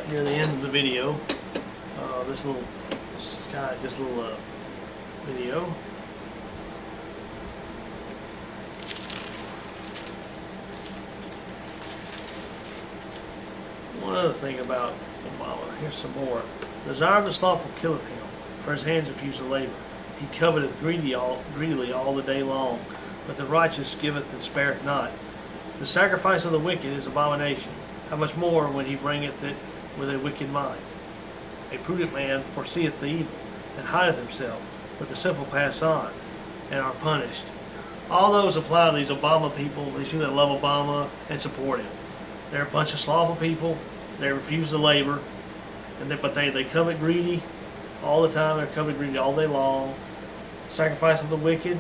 near the end of the video. This little video. One other thing about Obama. Here's some more. The desire of the slothful killeth him, for his hands refuse to labor. He coveteth greedily all the day long, but the righteous giveth and spareth not. The sacrifice of the wicked is abomination. How much more when he bringeth it with a wicked mind? A prudent man foreseeth the evil, and hideth himself, but the simple pass on, and are punished. All those apply to these Obama people, these people that love Obama and support him. They're a bunch of slothful people. They refuse to labor, but they covet greedy all the time. They're covet greedy all day long. Sacrifice of the wicked.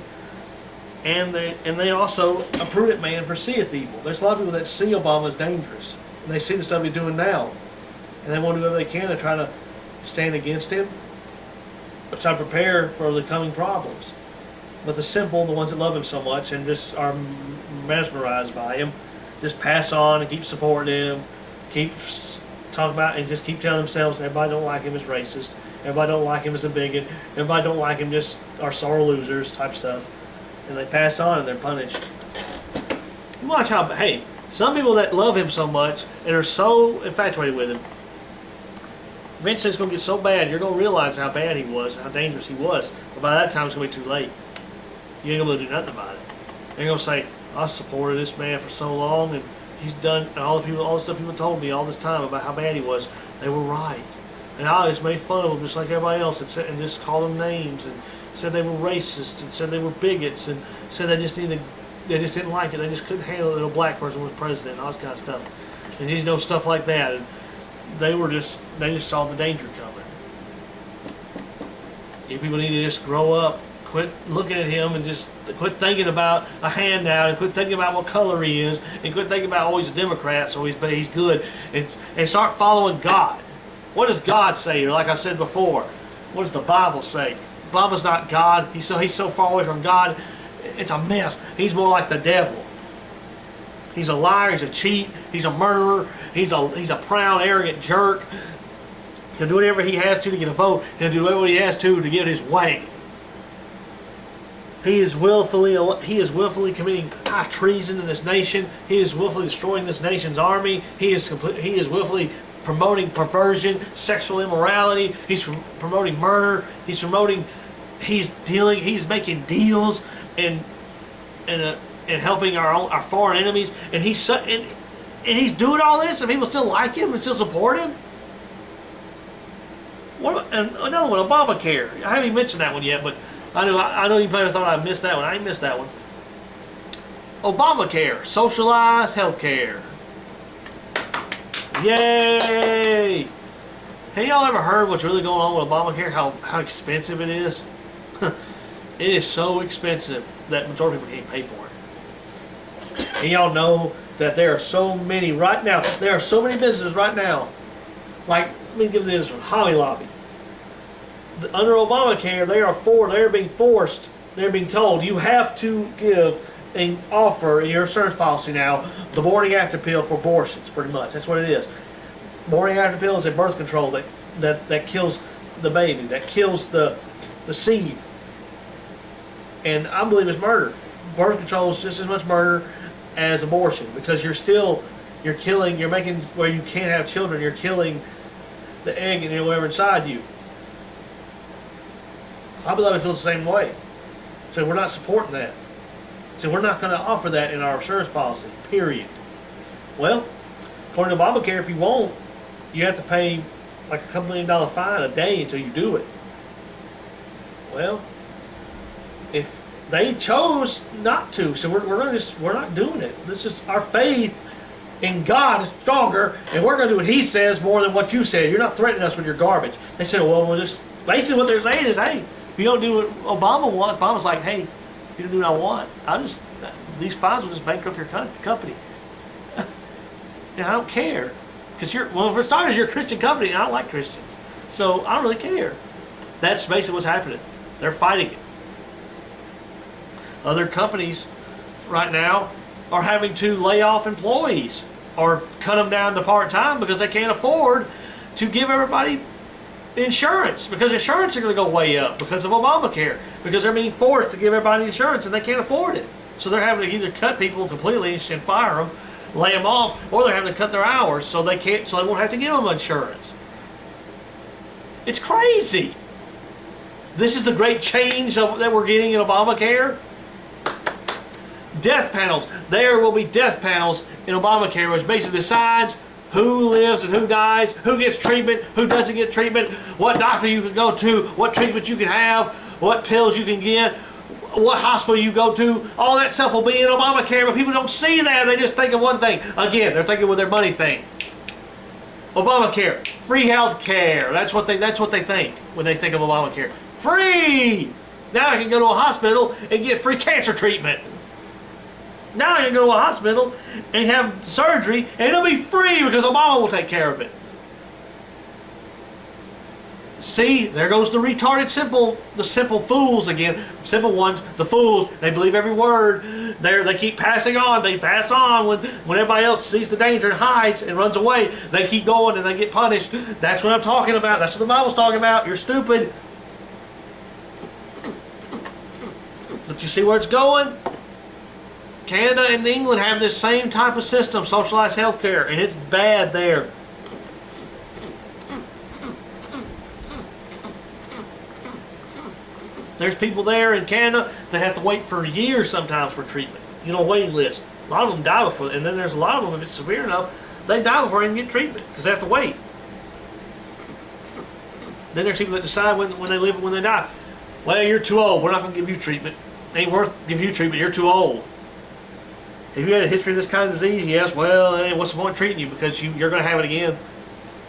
And they also, a prudent man foreseeth evil. There's a lot of people that see Obama as dangerous. And they see the stuff he's doing now. And they want to do whatever they can to try to stand against him, but try to prepare for the coming problems. But the simple, the ones that love him so much and just are mesmerized by him, just pass on and keep supporting him, keep talking about and just keep telling themselves everybody don't like him as racist, everybody don't like him as a bigot, everybody don't like him, just are sore losers type stuff. And they pass on and they're punished. You watch how, hey, some people that love him so much and are so infatuated with him, eventually it's going to get so bad, you're going to realize how bad he was, how dangerous he was. But by that time, it's going to be too late. You ain't going to do nothing about it. They're going to say, I supported this man for so long, and he's done, and all the stuff people told me all this time about how bad he was, they were right. And I just made fun of him just like everybody else and just called them names and said they were racist and said they were bigots and said they just didn't like it. They just couldn't handle it that a black person was president and all this kind of stuff. And you know, stuff like that. And they just saw the danger coming. You people need to just grow up, quit looking at him and just quit thinking about a handout and quit thinking about what color he is and quit thinking about, oh, he's a Democrat, so he's good, and start following God. What does God say? Or like I said before, what does the Bible say? Obama's not God. He's so far away from God, it's a mess. He's more like the devil. He's a liar, he's a cheat, he's a murderer, he's a proud, arrogant jerk. He'll do whatever he has to get a vote. He'll do whatever he has to get his way. He is willfully committing high treason in this nation. He is willfully destroying this nation's army. He is willfully promoting perversion, sexual immorality. He's promoting murder. He's making deals and helping our foreign enemies. And he's doing all this, and people still like him and still support him. And another one, Obamacare. I haven't even mentioned that one yet, but I know you probably thought I missed that one. I ain't missed that one. Obamacare, socialized health care. Yay! Have y'all ever heard what's really going on with Obamacare? How expensive it is? It is so expensive that the majority of people can't pay for it. And y'all know that there are so many right now. There are so many businesses right now. Like, let me give this one, Hobby Lobby. Under Obamacare, they're being told you have to give and offer your insurance policy now the morning after pill for abortions, pretty much. That's what it is. Morning after pill is a birth control that kills the baby, that kills the seed. And I believe it's murder. Birth control is just as much murder as abortion, because you're making where you can't have children, you're killing the egg and whatever inside you. I believe it feels the same way. So we're not supporting that. So we're not going to offer that in our insurance policy, period. Well, according to Obamacare, if you won't, you have to pay like a couple $1 million fine a day until you do it. Well, if they chose not to, so we're not doing it. This is our faith in God is stronger, and we're going to do what He says more than what you said. You're not threatening us with your garbage. They said, well, we'll just basically what they're saying is, hey, if you don't do what Obama wants, Obama's like, hey, if you don't do what I want, these fines will just bankrupt your company. And I don't care, because for starters, you're a Christian company, and I don't like Christians, so I don't really care. That's basically what's happening. They're fighting it. Other companies right now are having to lay off employees or cut them down to part-time because they can't afford to give everybody insurance, because insurance are going to go way up because of Obamacare, because they're being forced to give everybody insurance and they can't afford it. So they're having to either cut people completely and fire them, lay them off, or they're having to cut their hours so they won't have to give them insurance. It's crazy. This is the great change that we're getting in Obamacare. Death panels. There will be death panels in Obamacare, which basically decides who lives and who dies, who gets treatment, who doesn't get treatment, what doctor you can go to, what treatment you can have, what pills you can get, what hospital you go to. All that stuff will be in Obamacare, but people don't see that. They just think of one thing. Again, they're thinking with their money thing. Obamacare, free health care. That's what they think when they think of Obamacare. Free! Now I can go to a hospital and get free cancer treatment. Now I can go to a hospital and have surgery and it'll be free because Obama will take care of it. See, there goes the retarded the simple fools again. Simple ones, the fools, they believe every word. They keep passing on. They pass on when everybody else sees the danger and hides and runs away. They keep going and they get punished. That's what I'm talking about. That's what the Bible's talking about. You're stupid. But you see where it's going? Canada and England have this same type of system, socialized health care, and it's bad there. There's people there in Canada that have to wait for years sometimes for treatment. You know, waiting list. A lot of them die before, and then there's a lot of them, if it's severe enough, they die before they even get treatment because they have to wait. Then there's people that decide when they live and when they die. Well, you're too old. We're not going to give you treatment. It ain't worth giving you treatment. You're too old. Have you had a history of this kind of disease? Yes. Well, hey, what's the point of treating you? Because you're going to have it again.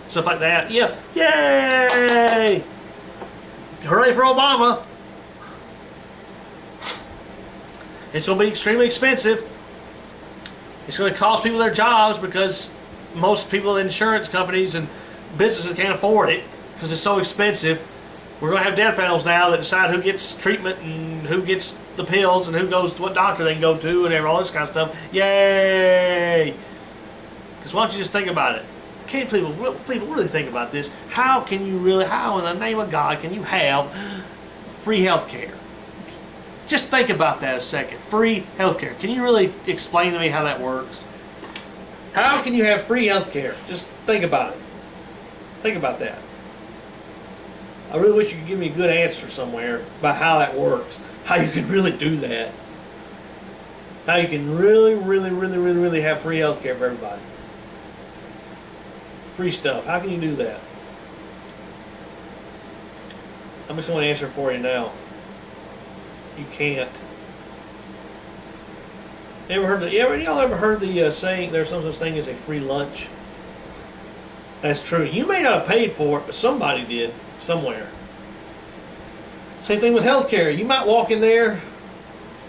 Stuff like that. Yeah. Yay! Hooray for Obama. It's going to be extremely expensive. It's going to cost people their jobs because most people in insurance companies and businesses can't afford it because it's so expensive. We're going to have death panels now that decide who gets treatment and who gets the pills and who goes to what doctor they can go to and all this kind of stuff. Yay! Because why don't you just think about it? Can't people really think about this? How in the name of God can you have free health care? Just think about that a second. Free health care. Can you really explain to me how that works? How can you have free health care? Just think about it. Think about that. I really wish you could give me a good answer somewhere about how that works. How you can really do that. How you can really have free health care for everybody. Free stuff. How can you do that? I'm just going to answer for you now. You can't. Y'all ever heard the saying, there's some such thing as a free lunch? That's true. You may not have paid for it, but somebody did. Somewhere. Same thing with healthcare. You might walk in there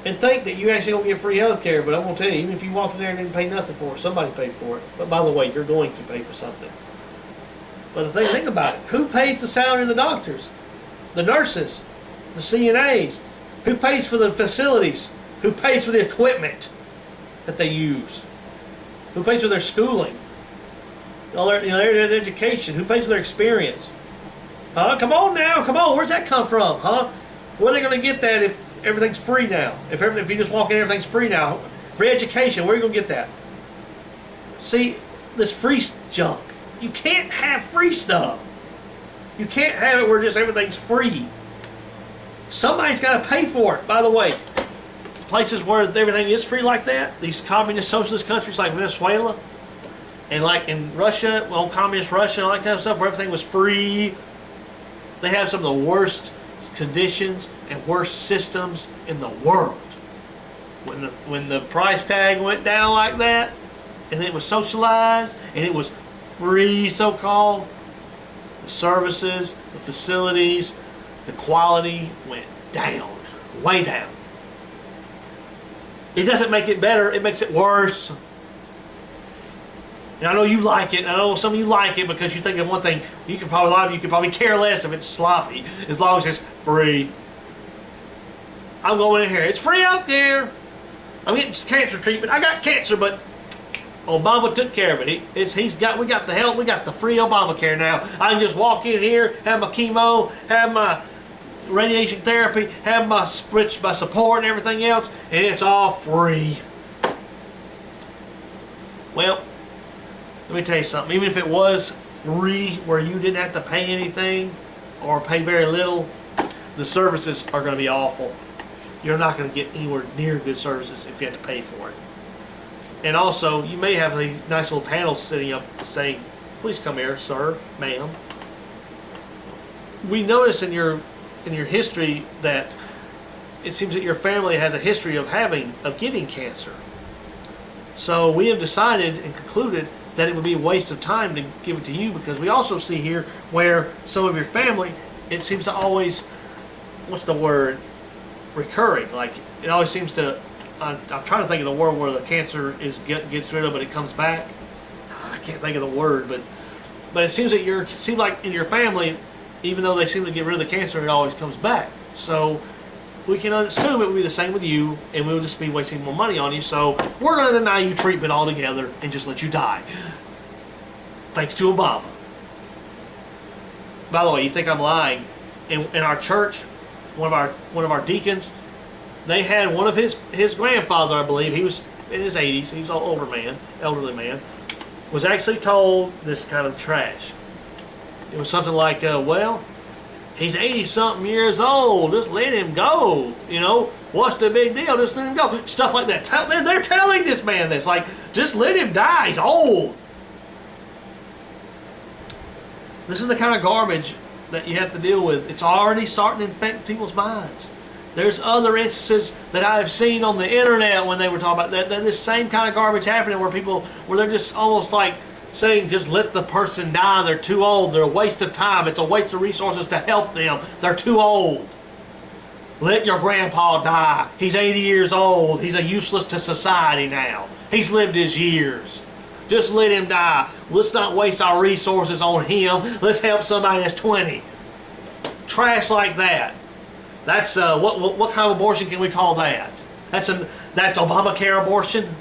and think that you actually don't get free healthcare, but I'm going to tell you, even if you walked in there and didn't pay nothing for it, somebody paid for it. But by the way, you're going to pay for something. But think about it. Who pays the salary of the doctors? The nurses? The CNAs? Who pays for the facilities? Who pays for the equipment that they use? Who pays for their schooling? Their education? Who pays for their experience? Come on now, come on. Where's that come from, huh? Where are they going to get that if everything's free now? If you just walk in, everything's free now. Free education, where are you going to get that? See, this free junk. You can't have free stuff. You can't have it where just everything's free. Somebody's got to pay for it. By the way, places where everything is free like that, these communist socialist countries like Venezuela, and like in Russia, well, communist Russia and all that kind of stuff, where everything was free. They have some of the worst conditions and worst systems in the world. When the price tag went down like that, and it was socialized, and it was free, so-called, the services, the facilities, the quality went down, way down. It doesn't make it better, it makes it worse. And I know you like it, and I know some of you like it because you think of one thing, a lot of you could probably care less if it's sloppy, as long as it's free. I'm going in here, it's free out there. I'm getting cancer treatment. I got cancer, but Obama took care of it. We got the help. We got the free Obamacare now. I can just walk in here, have my chemo, have my radiation therapy, have my support and everything else, and it's all free. Well, let me tell you something. Even if it was free, where you didn't have to pay anything or pay very little, the services are going to be awful. You're not going to get anywhere near good services if you have to pay for it. And also, you may have a nice little panel sitting up saying, "Please come here, sir, ma'am." We notice in your history that it seems that your family has a history of getting cancer. So we have decided and concluded that it would be a waste of time to give it to you, because we also see here where some of your family, it seems to always, what's the word, recurring. Like, it always seems to, I'm trying to think of the word where the cancer gets rid of, but it comes back. I can't think of the word, but it seems that seems like in your family, even though they seem to get rid of the cancer, it always comes back. So we can assume it would be the same with you, and we'll just be wasting more money on you. So we're going to deny you treatment altogether and just let you die. Thanks to Obama. By the way, you think I'm lying? In our church, one of our deacons, they had one of his grandfather, I believe, he was in his 80s, he was an elderly man, was actually told this kind of trash. It was something like, well, he's 80-something years old, just let him go, you know, what's the big deal, just let him go, stuff like that. They're telling this man this, like, just let him die, he's old. This is the kind of garbage that you have to deal with. It's already starting to infect people's minds. There's other instances that I have seen on the internet when they were talking about that this same kind of garbage happening, where they're just almost like saying, just let the person die, they're too old, they're a waste of time, it's a waste of resources to help them, they're too old. Let your grandpa die, he's 80 years old, he's useless to society now, he's lived his years. Just let him die. Let's not waste our resources on him. Let's help somebody that's 20. Trash like that. That's what kind of abortion can we call that? That's Obamacare abortion.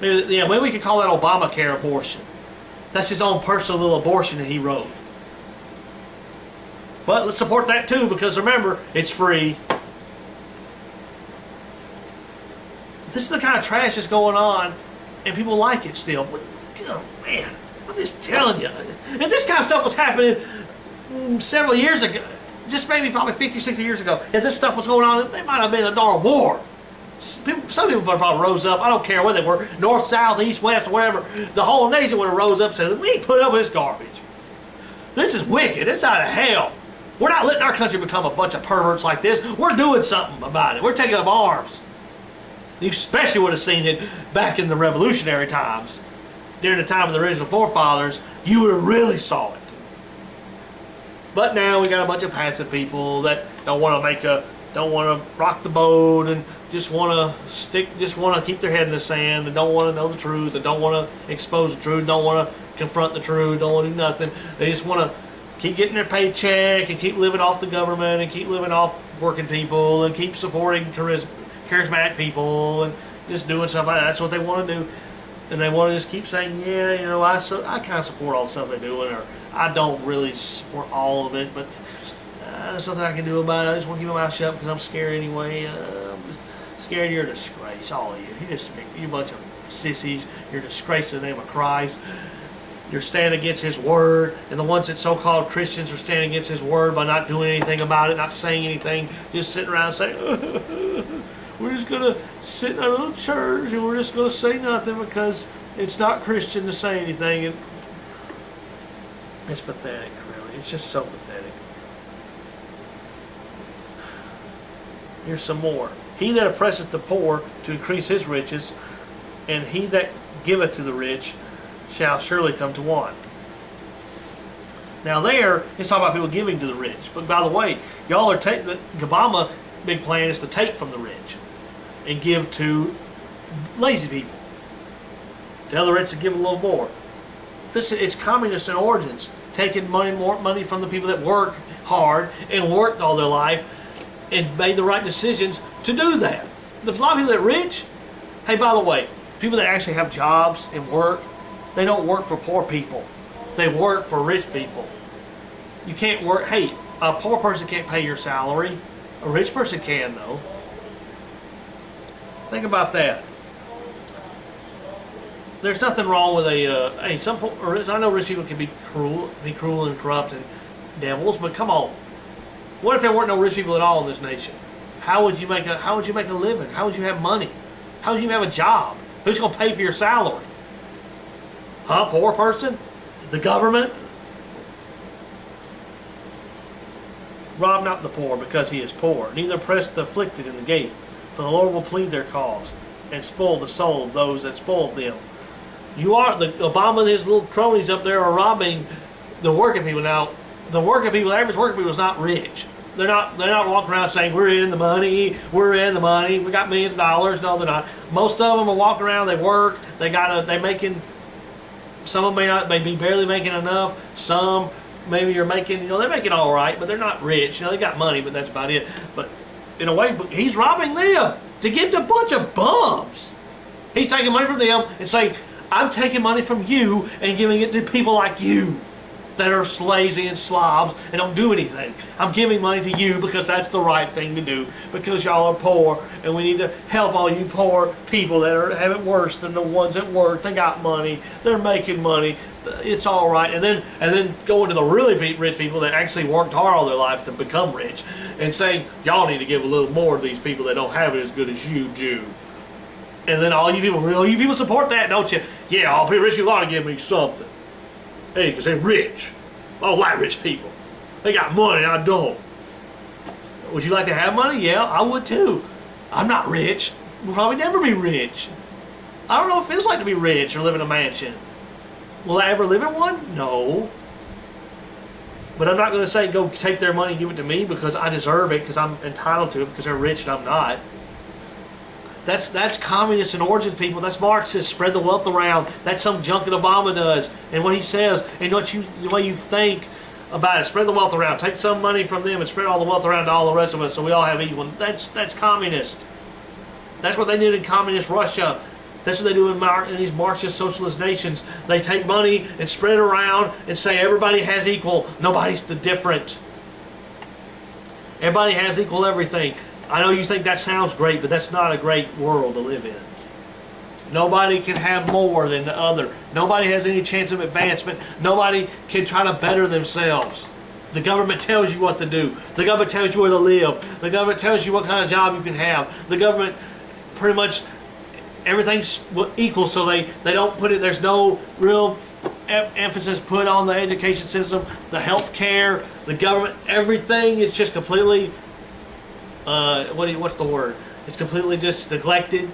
Maybe we could call that Obamacare abortion. That's his own personal little abortion that he wrote. But let's support that too, because remember, it's free. This is the kind of trash that's going on, and people like it still. But, oh man, I'm just telling you. If this kind of stuff was happening several years ago, just maybe probably 50, 60 years ago, if this stuff was going on, there might have been a darn war. Some people probably rose up, I don't care where they were, north, south, east, west, or wherever. The whole nation would have rose up and said, we put up with this garbage. This is wicked. It's out of hell. We're not letting our country become a bunch of perverts like this. We're doing something about it. We're taking up arms. You especially would have seen it back in the revolutionary times. During the time of the original forefathers, you would have really saw it. But now we got a bunch of passive people that don't want to rock the boat, and just want to keep their head in the sand, and don't want to know the truth, and don't want to expose the truth, don't want to confront the truth, don't want to do nothing. They just want to keep getting their paycheck and keep living off the government and keep living off working people and keep supporting charismatic people and just doing stuff like that. That's what they want to do. And they want to just keep saying, yeah, you know, I kind of support all the stuff they're doing, or I don't really support all of it, but there's nothing I can do about it. I just want to keep my mouth shut because I'm scared anyway. I'm just scared. You're a disgrace, all of you. You're a bunch of sissies. You're a disgrace to the name of Christ. You're standing against His Word, and the ones that so-called Christians are standing against His Word by not doing anything about it, not saying anything, just sitting around saying, we're just going to sit in our little church and we're just going to say nothing because it's not Christian to say anything. And it's pathetic, really. It's just so pathetic. Here's some more. He that oppresseth the poor to increase his riches, and he that giveth to the rich shall surely come to want. Now there, it's talking about people giving to the rich. But by the way, y'all are the Obama big plan is to take from the rich and give to lazy people. Tell the rich to give a little more. It's communist in origins, taking more money from the people that work hard and worked all their life and made the right decisions to do that. A lot of people that are rich, hey, by the way, People that actually have jobs and work, they don't work for poor people. They work for rich people. You can't work. Hey, a poor person can't pay your salary. A rich person can, though. Think about that. There's nothing wrong with a. Hey, I know rich people can be cruel and corrupt and devils, but come on. What if there weren't no rich people at all in this nation? How would you make a living? How would you have money? How would you have a job? Who's going to pay for your salary? Huh? Poor person? The government? Rob not the poor because he is poor, neither press the afflicted in the gate. For the Lord will plead their cause and spoil the soul of those that spoil them. Obama and his little cronies up there are robbing the working people. Now, the average working people is not rich. They're not walking around saying, we're in the money, we got millions of dollars. No, they're not. Most of them are walking around, they work, some of them may be barely making enough, some maybe you're making, they're making all right, but they're not rich. They got money, but that's about it. But in a way, he's robbing them to give to a bunch of bums. He's taking money from them and saying, I'm taking money from you and giving it to people like you that are lazy and slobs and don't do anything. I'm giving money to you because that's the right thing to do, because y'all are poor and we need to help all you poor people that have it worse than the ones that work. They got money, they're making money, it's all right. And then go into the really rich people that actually worked hard all their life to become rich and saying, y'all need to give a little more to these people that don't have it as good as you do. And then all you people support that, don't you? Yeah, all rich people ought to give me something. Hey, because they're rich. I like rich people. They got money, I don't. Would you like to have money? Yeah, I would too. I'm not rich. We'll probably never be rich. I don't know what it feels like to be rich or live in a mansion. Will I ever live in one? No. But I'm not going to say go take their money and give it to me because I deserve it, because I'm entitled to it, because they're rich and I'm not. That's communist and origins, people. That's Marxist. Spread the wealth around. That's some junk that Obama does, and what he says, and the way you think about it. Spread the wealth around. Take some money from them and spread all the wealth around to all the rest of us, so we all have equal. That's communist. That's what they did in communist Russia. That's what they do in these Marxist socialist nations. They take money and spread it around and say everybody has equal. Nobody's the different. Everybody has equal everything. I know you think that sounds great, but that's not a great world to live in. Nobody can have more than the other. Nobody has any chance of advancement. Nobody can try to better themselves. The government tells you what to do. The government tells you where to live. The government tells you what kind of job you can have. The government pretty much, everything's equal, so they don't put it, there's no real emphasis put on the education system, the health care, the government, everything is just completely what's the word? It's completely just neglected.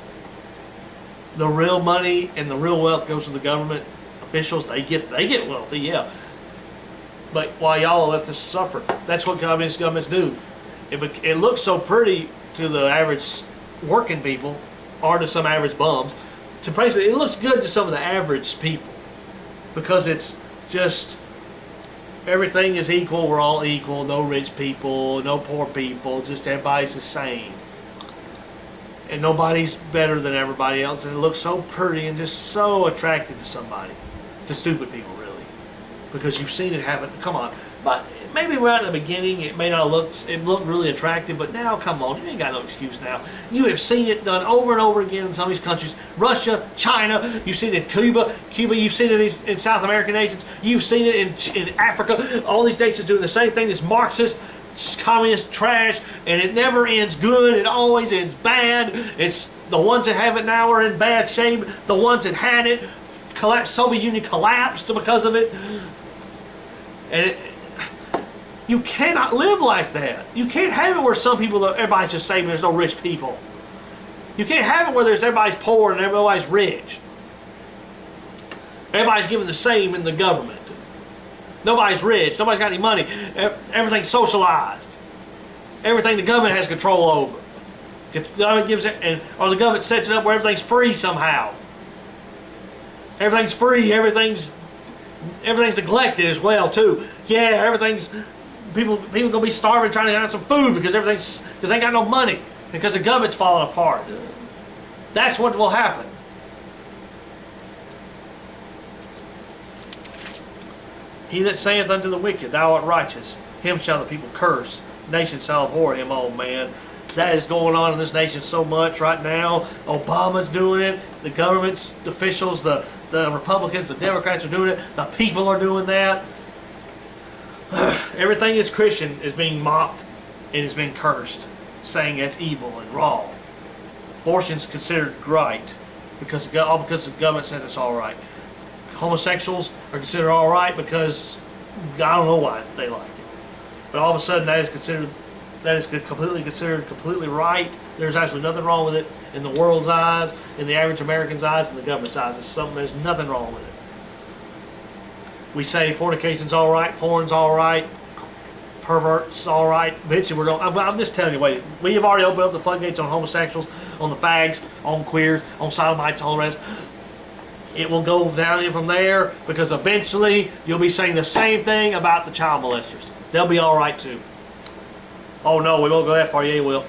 The real money and the real wealth goes to the government officials. They get wealthy, yeah. But while y'all let this suffer, that's what communist governments do. It looks so pretty to the average working people, or to some average bums. It looks good to some of the average people because it's just, everything is equal, we're all equal, no rich people, no poor people, just everybody's the same. And nobody's better than everybody else, and it looks so pretty and just so attractive to somebody. To stupid people, really. Because you've seen it happen, come on. But maybe right at the beginning it may not looked really attractive, but now, come on, you ain't got no excuse now. You have seen it done over and over again in some of these countries. Russia, China, you've seen it in Cuba, you've seen it in South American nations, you've seen it in Africa. All these nations doing the same thing, this Marxist, communist trash, and it never ends good, it always ends bad. It's the ones that have it now are in bad shape, the ones that had it, Soviet Union collapsed because of it. And you cannot live like that. You can't have it where some people, everybody's just saying there's no rich people. You can't have it where everybody's poor and everybody's rich. Everybody's given the same in the government. Nobody's rich. Nobody's got any money. Everything's socialized. Everything the government has control over. The government gives it, or the government sets it up where everything's free somehow. Everything's free. Everything's neglected as well too. Yeah, everything's. People gonna be starving trying to find some food because they ain't got no money because the government's falling apart. That's what will happen. He that saith unto the wicked, Thou art righteous, him shall the people curse. Nation shall abhor him. Oh man, that is going on in this nation so much right now. Obama's doing it. The government's officials, the Republicans, the Democrats are doing it. The people are doing that. Everything that's Christian is being mocked and is being cursed, saying it's evil and wrong. Abortion's considered right because the government said it's all right. Homosexuals are considered all right because I don't know why they like it. But all of a sudden that is completely considered completely right. There's absolutely nothing wrong with it in the world's eyes, in the average American's eyes, in the government's eyes. There's nothing wrong with it. We say fornication's all right, porn's all right, perverts all right. Eventually we're going. I'm just telling you, wait. We have already opened up the floodgates on homosexuals, on the fags, on queers, on sodomites, all the rest. It will go down from there because eventually you'll be saying the same thing about the child molesters. They'll be all right too. Oh no, we won't go that far. Yeah, we will.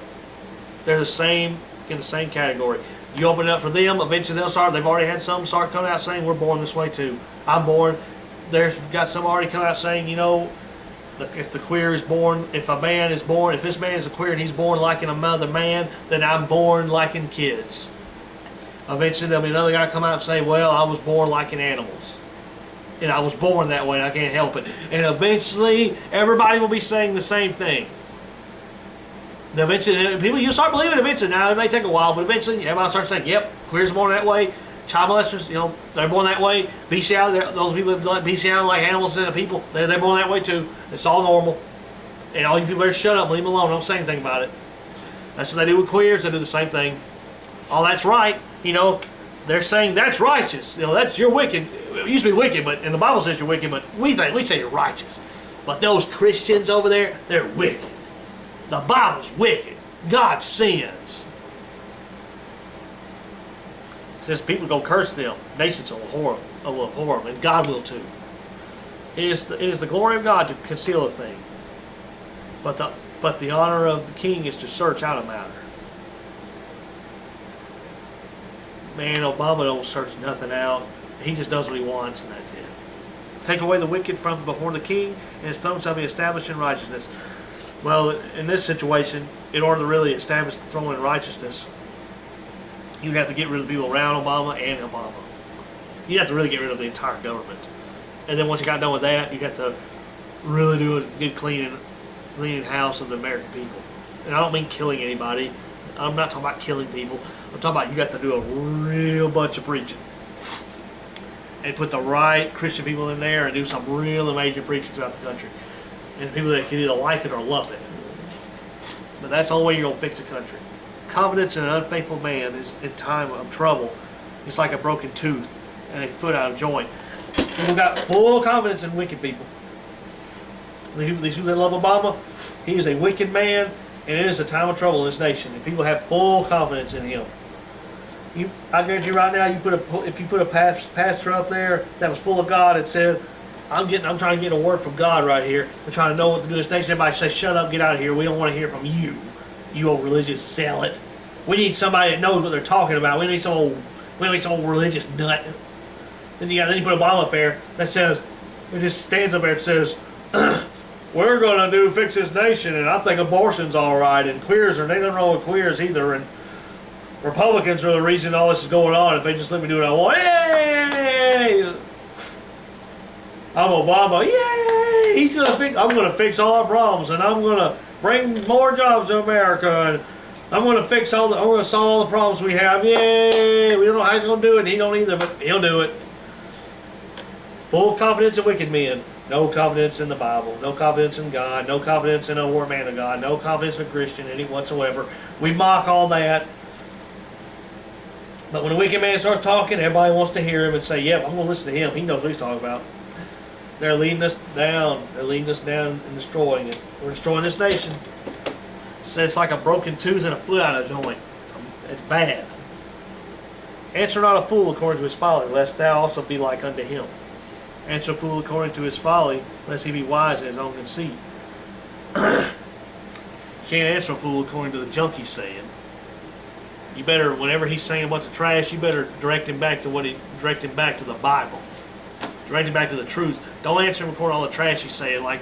They're the same in the same category. You open it up for them, eventually they'll start. They've already had some start coming out saying we're born this way too. I'm born. There's got some already come out saying, you know, if the queer is born, if a man is born, if this man is a queer and he's born liking another man, then I'm born liking kids. Eventually there'll be another guy come out and say, well, I was born liking animals. And I was born that way and I can't help it. And eventually everybody will be saying the same thing. Eventually, people, you start believing it eventually. Now, it may take a while, but eventually everybody starts saying, yep, queers are born that way. Child molesters, you know, they're born that way. Bestiality, those people that like bestiality like animals instead of people, they're born that way too. It's all normal. And all you people better shut up, leave them alone, don't say anything about it. That's what they do with queers, they do the same thing. Oh, that's right, you know, they're saying that's righteous. You know, that's, you're wicked. It used to be wicked, but, and the Bible says you're wicked, but we say you're righteous. But those Christians over there, they're wicked. The Bible's wicked. God sins. It says people go curse them. Nations will abhor them, and God will too. It is the glory of God to conceal a thing. But the honor of the king is to search out a matter. Man, Obama don't search nothing out. He just does what he wants, and that's it. Take away the wicked from before the king, and his throne shall be established in righteousness. Well, in this situation, in order to really establish the throne in righteousness, you have to get rid of the people around Obama and Obama. You have to really get rid of the entire government. And then once you got done with that, you got to really do a good cleaning house of the American people. And I don't mean killing anybody. I'm not talking about killing people. I'm talking about you got to do a real bunch of preaching. And put the right Christian people in there and do some real major preaching throughout the country. And people that can either like it or love it. But that's the only way you're going to fix the country. Confidence in an unfaithful man is in time of trouble. It's like a broken tooth and a foot out of joint. People got full confidence in wicked people. These people that love Obama, he is a wicked man, and it is a time of trouble in this nation. And people have full confidence in him. I guarantee you right now, if you put a pastor up there that was full of God and said, I'm trying to get a word from God right here. I'm trying to know what to do in this nation. Everybody say, shut up, get out of here. We don't want to hear from you, you old religious zealot. We need somebody that knows what they're talking about. We don't need some old religious nut. Then you put Obama up there that says, it just stands up there and says, we're going to fix this nation, and I think abortion's all right, and queers are, they don't know what queers either, and Republicans are the reason all this is going on. If they just let me do what I want, yay! I'm Obama, yay! I'm going to fix all our problems, and I'm going to bring more jobs to America, and I'm going to solve all the problems we have, yay! We don't know how he's going to do it, and he don't either, but he'll do it. Full confidence in wicked men. No confidence in the Bible. No confidence in God. No confidence in a war man of God. No confidence in a Christian, any whatsoever. We mock all that. But when a wicked man starts talking, everybody wants to hear him and say, yep, I'm going to listen to him. He knows what he's talking about. They're leading us down. They're leading us down and destroying it. We're destroying this nation. It's like a broken tooth and a foot out of joint. It's bad. Answer not a fool according to his folly, lest thou also be like unto him. Answer a fool according to his folly, lest he be wise in his own conceit. You can't answer a fool according to the junk he's saying. You better, whenever he's saying a bunch of trash, you better direct him back to the Bible. direct him back to the truth. Don't answer him according to all the trash he's saying, like,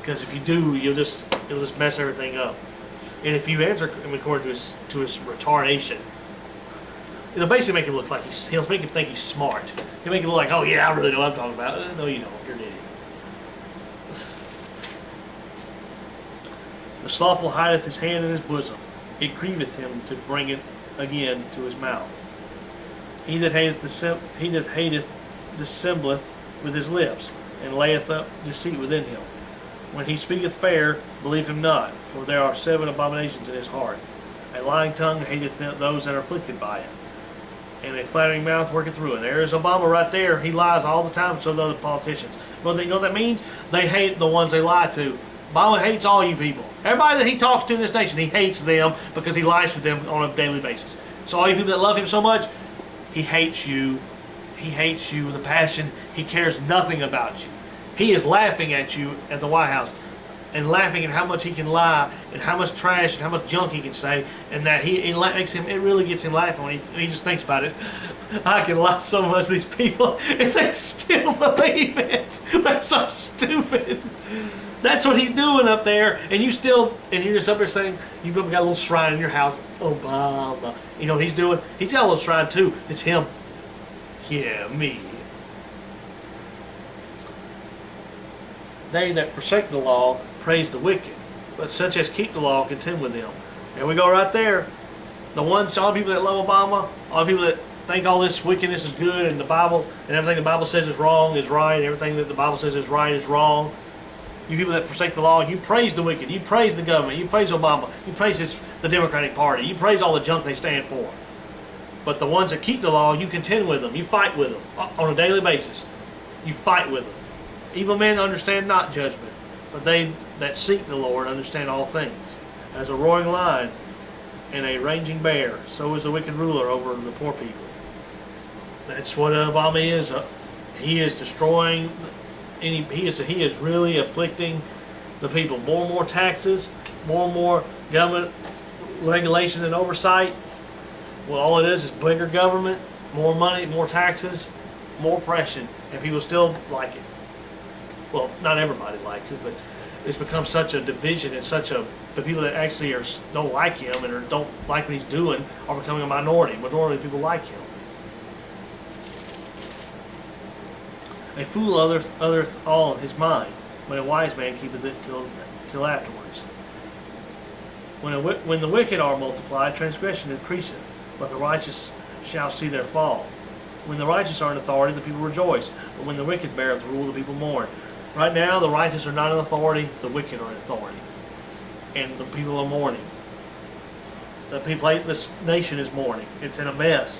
because if you do, it'll just mess everything up. And if you answer him according to his retardation, it'll basically make him look like he'll make him think he's smart. He'll make him look like, oh yeah, I really know what I'm talking about. No, you don't. You're an idiot. The slothful hideth his hand in his bosom. It grieveth him to bring it again to his mouth. He that hateth dissembleth with his lips, and layeth up deceit within him. When he speaketh fair, believe him not, for there are 7 abominations in his heart. A lying tongue hateth those that are afflicted by it, and a flattering mouth worketh ruin. There is Obama right there. He lies all the time, so do other politicians. But you know what that means? They hate the ones they lie to. Obama hates all you people. Everybody that he talks to in this nation, he hates them because he lies to them on a daily basis. So all you people that love him so much, he hates you. He hates you with a passion. He cares nothing about you. He is laughing at you at the White House and laughing at how much he can lie and how much trash and how much junk he can say, and that it really gets him laughing when he just thinks about it. I can lie so much to these people and they still believe it. They're so stupid. That's what he's doing up there, and you're just up there saying, you've got a little shrine in your house, Obama. You know what he's doing? He's got a little shrine too. It's him. Yeah, me. They that forsake the law praise the wicked, but such as keep the law contend with them. There we go right there. All the people that love Obama, all the people that think all this wickedness is good, and the Bible, and everything the Bible says is wrong is right, and everything that the Bible says is right is wrong. You people that forsake the law, you praise the wicked, you praise the government, you praise Obama, you praise the Democratic Party, you praise all the junk they stand for. But the ones that keep the law, you contend with them, you fight with them on a daily basis. You fight with them. Evil men understand not judgment, but they that seek the Lord understand all things. As a roaring lion and a raging bear, so is the wicked ruler over the poor people. That's what Obama is. He is destroying. He is really afflicting the people. More and more taxes, more and more government regulation and oversight. Well, all it is bigger government, more money, more taxes, more oppression, and people still like it. Well, not everybody likes it, but it's become such a division and the people that actually don't like him and don't like what he's doing are becoming a minority. Majority of people like him. A fool uttereth all his mind, but a wise man keepeth it till afterwards. When the wicked are multiplied, transgression increaseth, but the righteous shall see their fall. When the righteous are in authority, the people rejoice, but when the wicked beareth rule, the people mourn. Right now, the righteous are not in authority, the wicked are in authority, and the people are mourning. This nation is mourning. It's in a mess.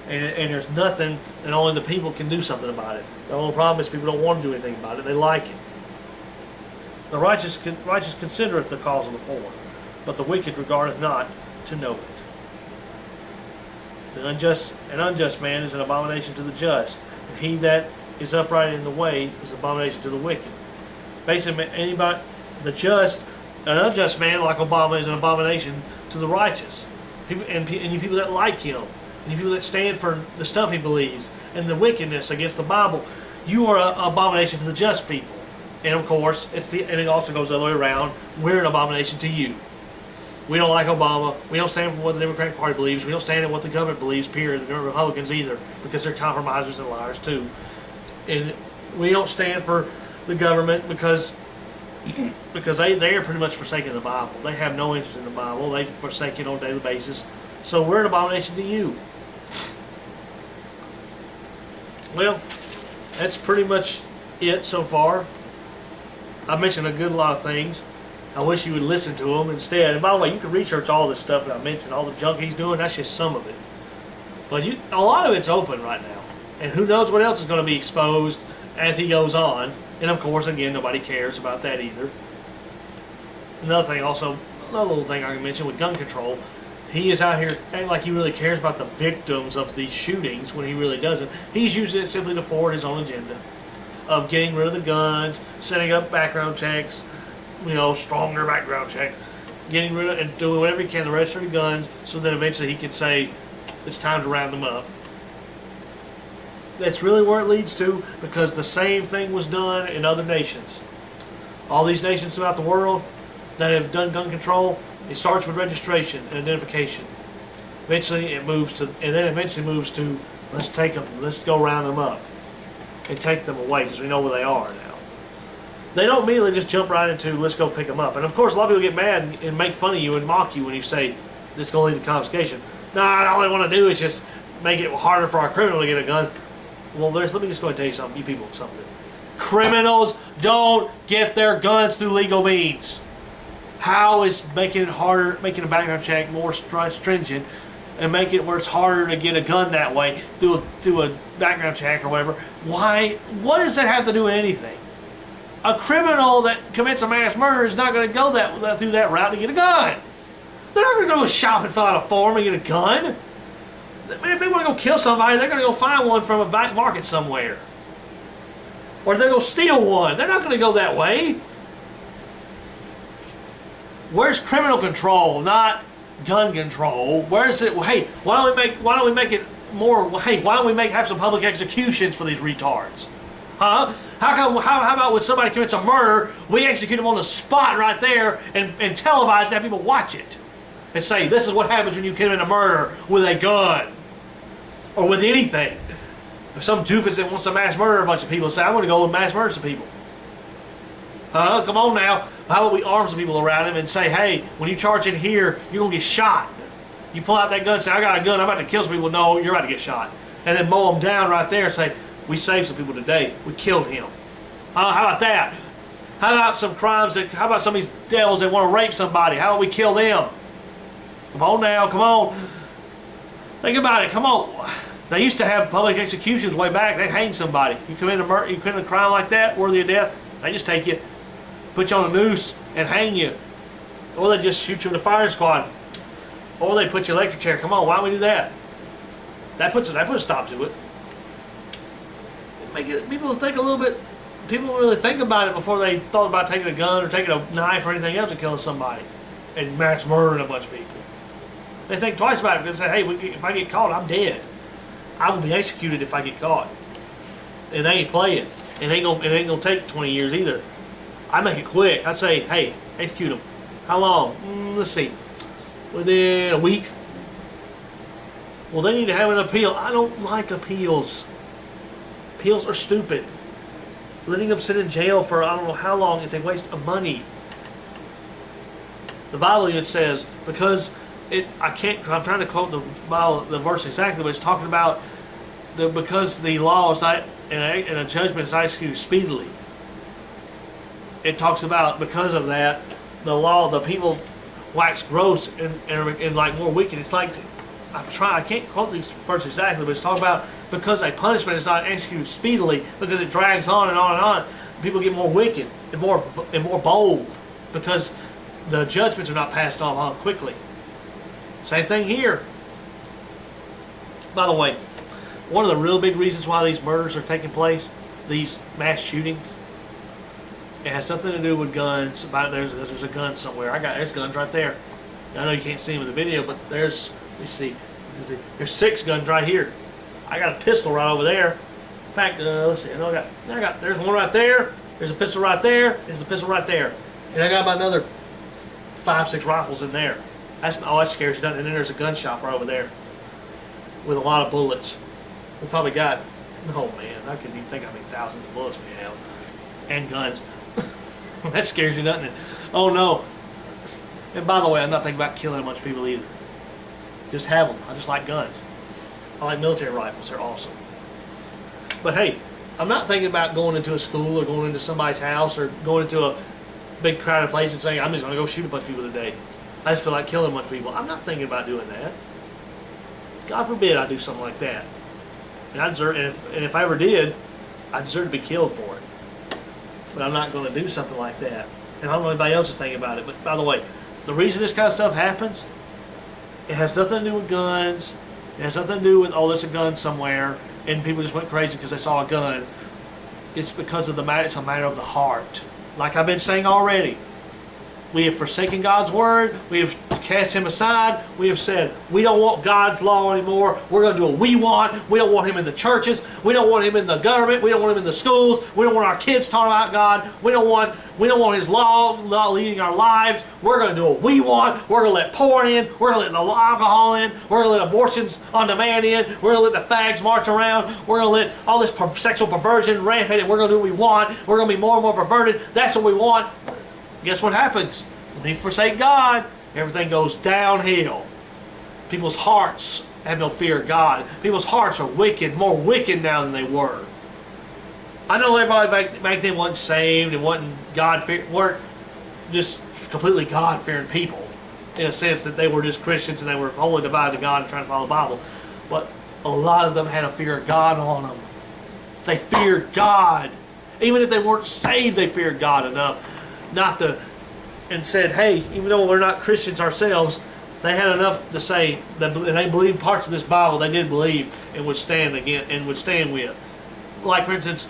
And there's nothing, and only the people can do something about it. The only problem is people don't want to do anything about it. They like it. The righteous considereth the cause of the poor, but the wicked regardeth not to know it. An unjust man is an abomination to the just, and he that is upright in the way is an abomination to the wicked. Basically, an unjust man like Obama is an abomination to the righteous. And you people that like him, and you people that stand for the stuff he believes, and the wickedness against the Bible, you are an abomination to the just people. And of course, and it also goes the other way around. We're an abomination to you. We don't like Obama. We don't stand for what the Democratic Party believes. We don't stand for what the government believes, period. The Republicans either, because they're compromisers and liars too. And we don't stand for the government because they are pretty much forsaking the Bible. They have no interest in the Bible. They forsake it on a daily basis. So we're an abomination to you. Well, that's pretty much it so far. I mentioned a good lot of things. I wish you would listen to them instead. And by the way, you can research all this stuff that I mentioned, all the junk he's doing. That's just some of it. But a lot of it's open right now. And who knows what else is going to be exposed as he goes on. And of course, again, nobody cares about that either. Another little thing I can mention with gun control. He is out here acting like he really cares about the victims of these shootings when he really doesn't. He's using it simply to forward his own agenda of getting rid of the guns, setting up background checks, stronger background checks, getting rid of and doing whatever he can to register the guns so that eventually he can say it's time to round them up. That's really where it leads to, because the same thing was done in other nations. All these nations throughout the world that have done gun control, it starts with registration and identification. Eventually it moves to, and then eventually moves to, let's take them, let's go round them up and take them away because we know where they are now. They don't immediately just jump right into, let's go pick them up. And of course a lot of people get mad and make fun of you and mock you when you say this is going to lead to confiscation. Nah, all they want to do is just make it harder for our criminal to get a gun. Well, let me just go and tell you something, you people, something. Criminals don't get their guns through legal means. How is making it harder, making a background check more stringent, and make it where it's harder to get a gun that way through a background check or whatever? Why? What does that have to do with anything? A criminal that commits a mass murder is not going to go through that route to get a gun. They're not going to go to a shop and fill out a form and get a gun. Man, if they want to go kill somebody, they're going to go find one from a back market somewhere. Or they're going to steal one. They're not going to go that way. Where's criminal control, not gun control? Where's it? Hey, why don't we make it more? Hey, why don't we have some public executions for these retards? Huh? How about when somebody commits a murder, we execute them on the spot right there and televise and have people watch it and say, this is what happens when you commit a murder with a gun or with anything. If some doofus that wants to mass murder a bunch of people say, I'm going to go and mass murder some people. Huh? Come on now. How about we arm some people around him and say, hey, when you charge in here, you're going to get shot. You pull out that gun and say, I got a gun, I'm about to kill some people. No, you're about to get shot. And then mow them down right there and say, we saved some people today. We killed him. How about that? How about some crimes how about some of these devils that want to rape somebody? How about we kill them? Come on now, come on. Think about it, come on. They used to have public executions way back. They hang somebody. You commit a murder, you commit a crime like that, worthy of death, they just take you, put you on a noose, and hang you. Or they just shoot you in the firing squad. Or they put you in an electric chair. Come on, why don't we do that? That put a stop to it. People think a little bit. People don't really think about it before they thought about taking a gun or taking a knife or anything else and killing somebody and mass murdering a bunch of people. They think twice about it because they say, hey, if I get caught, I'm dead. I will be executed if I get caught. And they ain't playing. It ain't gonna take 20 years either. I make it quick. I say, hey, execute them. How long? Let's see. Within a week. Well, they need to have an appeal. I don't like appeals. Appeals are stupid. Letting them sit in jail for I don't know how long is a waste of money. The Bible even says, because I'm trying to quote the Bible, the verse exactly, but it's talking about because the law is not, and a judgment is not executed speedily. It talks about because of that, the law, the people wax gross and like more wicked. It's like, I can't quote these verses exactly, but it's talking about because a punishment is not executed speedily, because it drags on and on and on, people get more wicked and more bold because the judgments are not passed on quickly. Same thing here. By the way, one of the real big reasons why these murders are taking place, these mass shootings, it has something to do with guns. There's a gun somewhere. There's guns right there. I know you can't see them in the video, but let me see. There's 6 guns right here. I got a pistol right over there. In fact, let's see. There's one right there. There's a pistol right there. There's a pistol right there. And I got about another 5, 6 rifles in there. That scares you, doesn't it? And then there's a gun shop right over there with a lot of bullets. We probably got, oh man, I couldn't even think how many thousands of bullets we have. And guns. That scares you, doesn't it? Oh no. And by the way, I'm not thinking about killing a bunch of people either. Just have them. I just like guns. I like military rifles. They're awesome. But hey, I'm not thinking about going into a school or going into somebody's house or going into a big crowded place and saying, I'm just going to go shoot a bunch of people today. I just feel like killing a bunch of people. I'm not thinking about doing that. God forbid I do something like that. And if I ever did, I deserve to be killed for it. But I'm not going to do something like that. And I don't know anybody else is thinking about it. But by the way, the reason this kind of stuff happens, it has nothing to do with guns. It has nothing to do with, oh, there's a gun somewhere, and people just went crazy because they saw a gun. It's because of it's a matter of the heart. Like I've been saying already, We have forsaken God's word. We have cast him aside. We have said, we don't want God's law anymore. We're going to do what we want. We don't want him in the churches. We don't want him in the government. We don't want him in the schools. We don't want our kids talking about God. We don't want his law leading our lives. We're going to do what we want. We're going to let porn in. We're going to let the alcohol in. We're going to let abortions on demand in. We're going to let the fags march around. We're going to let all this sexual perversion rampant, and we're going to do what we want. We're going to be more and more perverted. That's what we want. Guess what happens? When you forsake God, everything goes downhill. People's hearts have no fear of God. People's hearts are wicked, more wicked now than they were. I know everybody back then wasn't saved and weren't just completely God-fearing people, in a sense that they were just Christians and they were wholly devoted to God and trying to follow the Bible. But a lot of them had a fear of God on them. They feared God. Even if they weren't saved, they feared God enough not to, and said, hey, even though we're not Christians ourselves, they had enough to say that, and they believed parts of this Bible they did believe and would stand with. Like, for instance,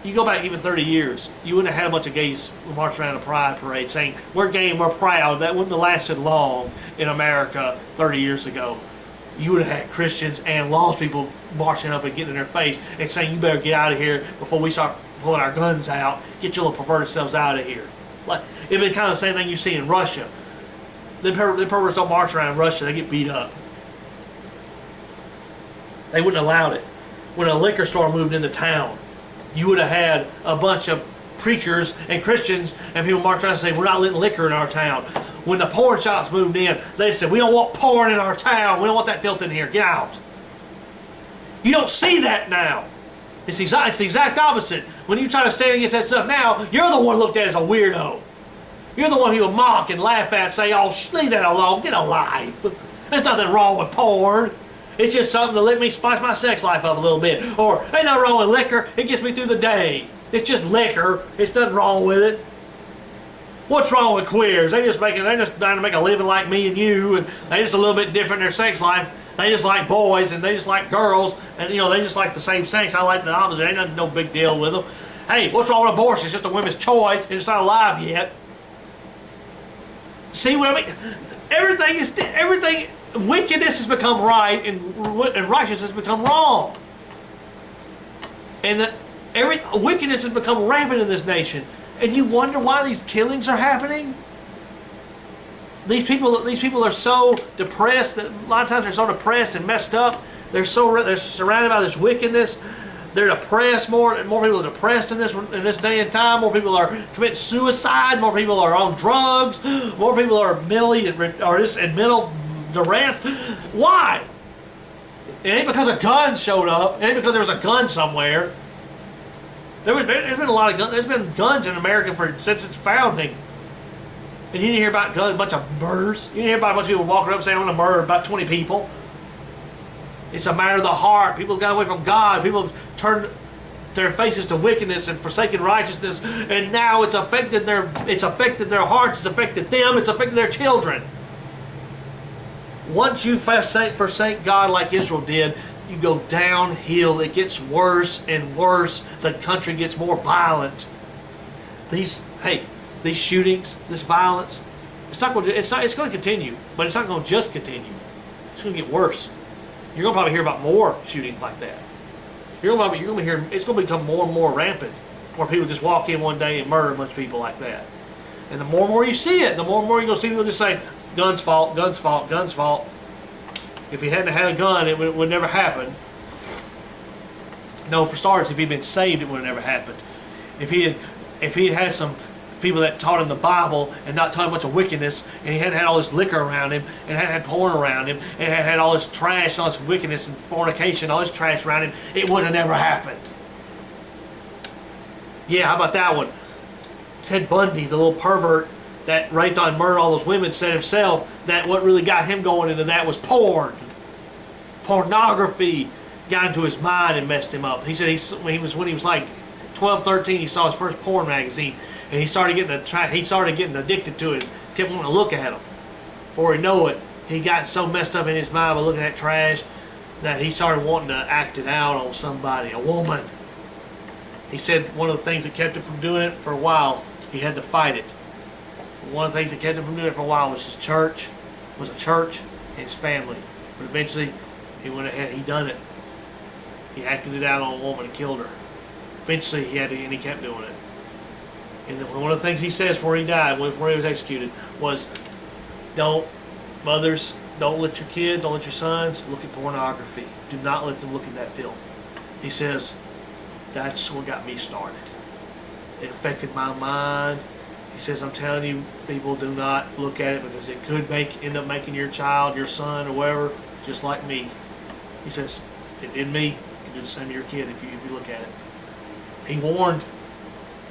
you go back even 30 years, you wouldn't have had a bunch of gays march around a pride parade saying, we're gay and we're proud. That wouldn't have lasted long in America 30 years ago. You would have had Christians and lost people marching up and getting in their face and saying, you better get out of here before we start pulling our guns out. Get your little perverted selves out of here. Like, it'd been kind of the same thing you see in Russia. The perverts don't march around in Russia, they get beat up. They wouldn't allow it. When a liquor store moved into town, you would have had a bunch of preachers and Christians and people march around and say, we're not letting liquor in our town. When the porn shops moved in, they said, we don't want porn in our town. We don't want that filth in here. Get out. You don't see that now. It's the exact opposite. When you try to stand against that stuff now, you're the one looked at as a weirdo. You're the one people mock and laugh at, say, oh, leave that alone, get a life. There's nothing wrong with porn. It's just something to let me spice my sex life up a little bit. Or, ain't nothing wrong with liquor, it gets me through the day. It's just liquor, there's nothing wrong with it. What's wrong with queers? They just trying to make a living like me and you, and they just a little bit different in their sex life. They just like boys, and they just like girls, and they just like the same sex. I like the opposite. Ain't nothing, no big deal with them. Hey, what's wrong with abortion? It's just a woman's choice, and it's not alive yet. See what I mean? Everything. Wickedness has become right, and righteousness has become wrong. And wickedness has become rampant in this nation. And you wonder why these killings are happening? These people are so depressed that a lot of times they're so depressed and messed up. They're surrounded by this wickedness. They're depressed. More people are depressed in this day and time. More people are committing suicide. More people are on drugs. More people are mentally in mental duress. Why? It ain't because a gun showed up. It ain't because there was a gun somewhere. There's been a lot of guns. There's been guns in America since its founding. And you didn't hear about a bunch of murders. You didn't hear about a bunch of people walking up saying, I'm going to murder about 20 people. It's a matter of the heart. People have got away from God. People have turned their faces to wickedness and forsaken righteousness. And now it's affected their hearts. It's affected them. It's affected their children. Once you forsake God like Israel did, you go downhill. It gets worse and worse. The country gets more violent. These shootings, this violence, it's going to continue, but it's not going to just continue. It's going to get worse. You're going to probably hear about more shootings like that. You're going to hear, it's going to become more and more rampant, where people just walk in one day and murder a bunch of people like that. And the more and more you see it, the more and more you're going to see people just say, guns fault, guns fault, guns fault. If he hadn't had a gun, it would never happen. No, for starters, if he'd been saved, it would have never happened. If he had some people that taught him the Bible and not taught him a bunch of wickedness, and he hadn't had all this liquor around him, and hadn't had porn around him, and had all this trash, all this wickedness and fornication, all this trash around him, it would have never happened. Yeah, how about that one? Ted Bundy, the little pervert that raped and murdered all those women, said himself that what really got him going into that was porn. Pornography got into his mind and messed him up. He said when he was like 12, 13, he saw his first porn magazine, and he started getting addicted to it. Kept wanting to look at them. Before he knew it, he got so messed up in his mind by looking at trash that he started wanting to act it out on somebody, a woman. He said one of the things that kept him from doing it for a while, he had to fight it. One of the things that kept him from doing it for a while was his church, and his family. But eventually, he went ahead, he done it. He acted it out on a woman and killed her. Eventually, he kept doing it. And one of the things he says before he died, before he was executed, was, mothers, don't let your kids, don't let your sons look at pornography. Do not let them look at that filth. He says, that's what got me started. It affected my mind. He says, I'm telling you, people, do not look at it because it could end up making your child, your son, or whatever, just like me. He says, it did me. You can do the same to your kid if you look at it. He warned.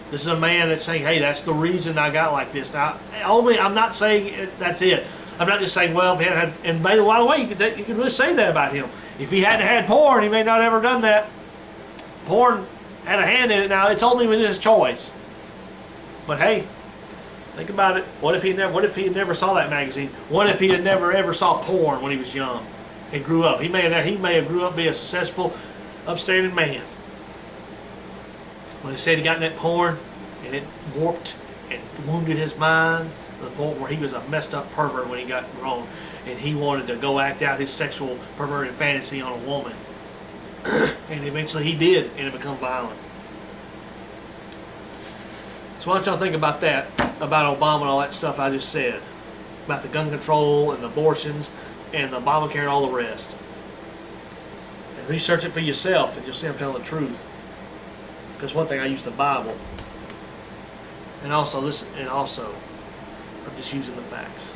This is a man that's saying, hey, that's the reason I got like this. Now, I'm not saying that's it. I'm not just saying, well, if he had, and by the way, you could really say that about him. If he hadn't had porn, he may not have ever done that. Porn had a hand in it. Now, it's only within his choice. But hey, think about it. What if he never saw that magazine? What if he had never ever saw porn when he was young and grew up? He may have grew up to be a successful, upstanding man. When he said he got in that porn and it warped and wounded his mind to the point where he was a messed up pervert when he got grown, and he wanted to go act out his sexual perverted fantasy on a woman. And eventually he did, and it became violent. So why don't y'all think about that, about Obama and all that stuff I just said, about the gun control and the abortions and the Obamacare and all the rest. And research it for yourself, and you'll see I'm telling the truth. Because one thing, I use the Bible, and also I'm just using the facts.